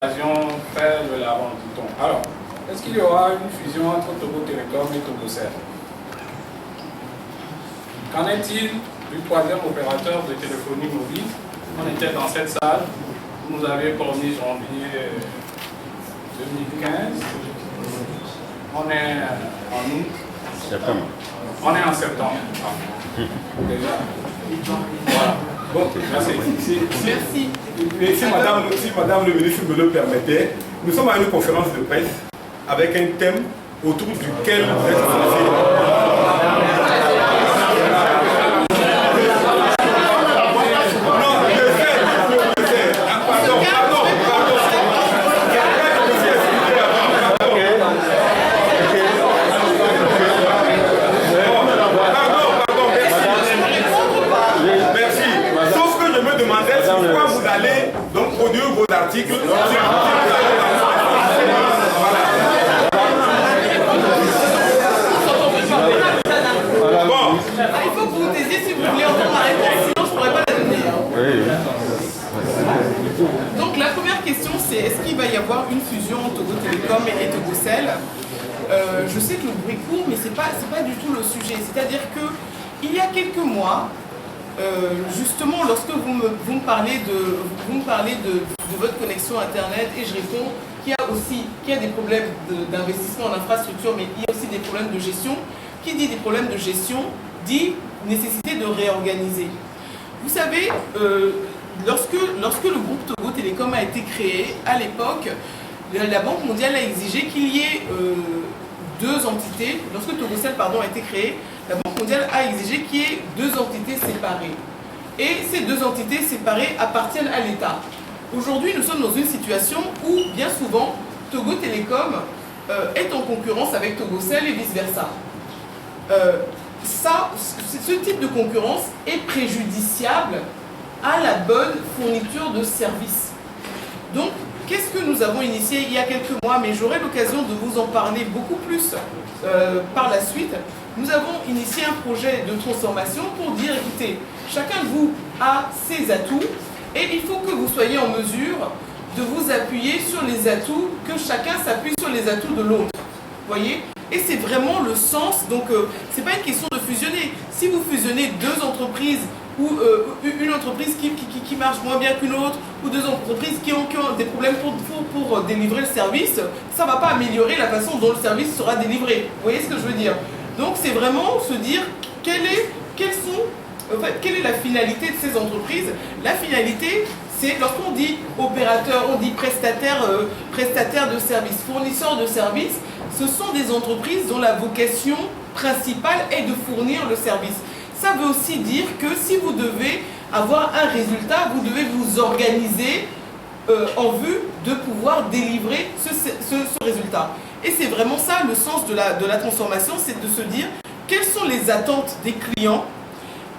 Faire de la vente. Alors, est-ce qu'il y aura une fusion entre Togo Telecom et Togocel? Qu'en est-il du troisième opérateur de téléphonie mobile? On était dans cette salle, vous nous avez promis janvier 2015. On est en août. Septembre. On est en septembre. Déjà. Voilà. Bon, merci. Merci. Et si madame le ministre me le permettait, nous sommes à une conférence de presse avec un thème autour duquel vous êtes article. Bon. Il faut que vous vous taisiez si vous voulez entendre la réponse, sinon je ne pourrais pas la donner. Oui. Donc la première question c'est est-ce qu'il va y avoir une fusion entre Togo Telecom et Togocel? Je sais que le bruit court, mais c'est pas du tout le sujet. C'est-à-dire qu'il y a quelques mois, justement, lorsque vous me parlez de votre connexion Internet et je réponds qu'il y a des problèmes d'investissement en infrastructure, mais il y a aussi des problèmes de gestion. Qui dit des problèmes de gestion dit nécessité de réorganiser. Vous savez, lorsque le groupe Togo Telecom a été créé, à l'époque, la Banque mondiale a exigé qu'il y ait deux entités. Lorsque Togocel a été créé, la Banque mondiale a exigé qu'il y ait deux entités séparées. Et ces deux entités séparées appartiennent à l'État. Aujourd'hui, nous sommes dans une situation où, bien souvent, Togo Telecom est en concurrence avec Togocel et vice-versa. Ce type de concurrence est préjudiciable à la bonne fourniture de services. Donc, qu'est-ce que nous avons initié il y a quelques mois, mais j'aurai l'occasion de vous en parler beaucoup plus par la suite. Nous avons initié un projet de transformation pour dire, écoutez, chacun de vous a ses atouts et il faut que vous soyez en mesure de vous appuyer sur les atouts, que chacun s'appuie sur les atouts de l'autre. Vous voyez? Et c'est vraiment le sens, donc ce n'est pas une question de fusionner. Si vous fusionnez deux entreprises, ou une entreprise qui marche moins bien qu'une autre, ou deux entreprises qui ont des problèmes pour délivrer le service, ça ne va pas améliorer la façon dont le service sera délivré. Vous voyez ce que je veux dire? Donc c'est vraiment se dire quelle est la finalité de ces entreprises. La finalité, c'est lorsqu'on dit opérateur, on dit prestataire de services, fournisseur de services, ce sont des entreprises dont la vocation principale est de fournir le service. Ça veut aussi dire que si vous devez avoir un résultat, vous devez vous organiser en vue de pouvoir délivrer ce résultat. Et c'est vraiment ça le sens de la transformation, c'est de se dire quelles sont les attentes des clients,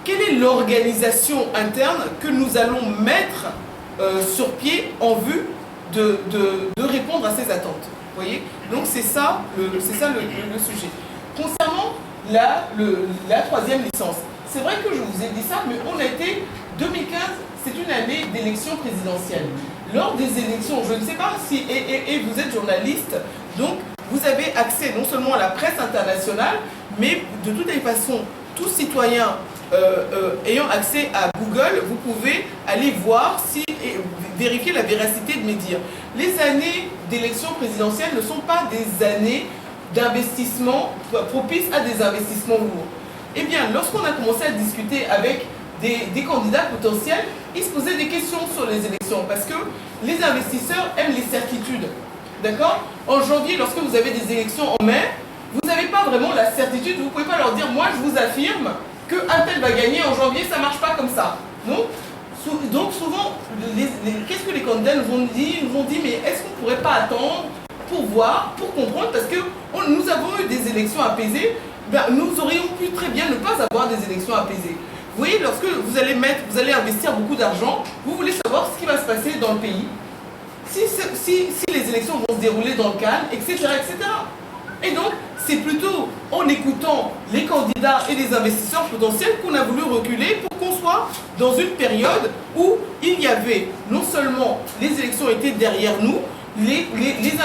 quelle est l'organisation interne que nous allons mettre sur pied en vue de répondre à ces attentes. Vous voyez? Donc c'est ça le sujet. Concernant la troisième licence, c'est vrai que je vous ai dit ça, mais on a été 2015, c'est une année d'élection présidentielle. Lors des élections, je ne sais pas si, et vous êtes journaliste, donc vous avez accès non seulement à la presse internationale, mais de toutes les façons, tout citoyen ayant accès à Google, vous pouvez aller voir et vérifier la véracité de mes dires. Les années d'élection présidentielle ne sont pas des années d'investissement propices à des investissements lourds. Eh bien, lorsqu'on a commencé à discuter avec des candidats potentiels, ils se posaient des questions sur les élections parce que les investisseurs aiment les certitudes. D'accord? En janvier, lorsque vous avez des élections en mai, vous n'avez pas vraiment la certitude, vous ne pouvez pas leur dire « moi je vous affirme qu'un tel va gagner en janvier, ça ne marche pas comme ça ». Donc souvent, qu'est-ce que les candidats nous ont dit? Ils nous ont dit « mais est-ce qu'on ne pourrait pas attendre pour voir, pour comprendre ?» Parce que nous avons eu des élections apaisées, nous aurions pu très bien ne pas avoir des élections apaisées. Vous voyez, lorsque vous allez investir beaucoup d'argent, vous voulez savoir ce qui va se passer dans le pays, si les élections vont se dérouler dans le calme, etc. etc. Et donc, c'est plutôt en écoutant les candidats et les investisseurs potentiels qu'on a voulu reculer pour qu'on soit dans une période où il y avait non seulement les élections étaient derrière nous, les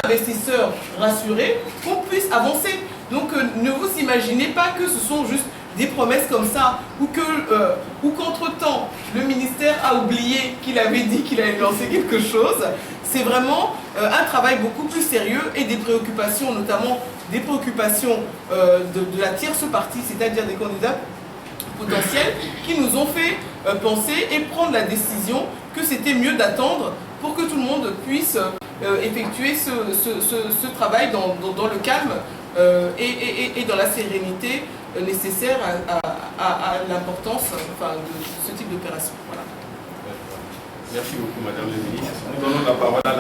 investisseurs rassurés, qu'on puisse avancer. Donc ne vous imaginez pas que ce sont juste des promesses comme ça, ou qu'entre-temps, le ministère a oublié qu'il avait dit qu'il allait lancer quelque chose. C'est vraiment un travail beaucoup plus sérieux et des préoccupations, notamment des préoccupations de la tierce partie, c'est-à-dire des candidats potentiels, qui nous ont fait penser et prendre la décision que c'était mieux d'attendre pour que tout le monde puisse effectuer ce travail dans le calme et dans la sérénité nécessaire à l'importance de ce type d'opération. Voilà. Merci beaucoup, Madame la Ministre. Nous donnons la parole à la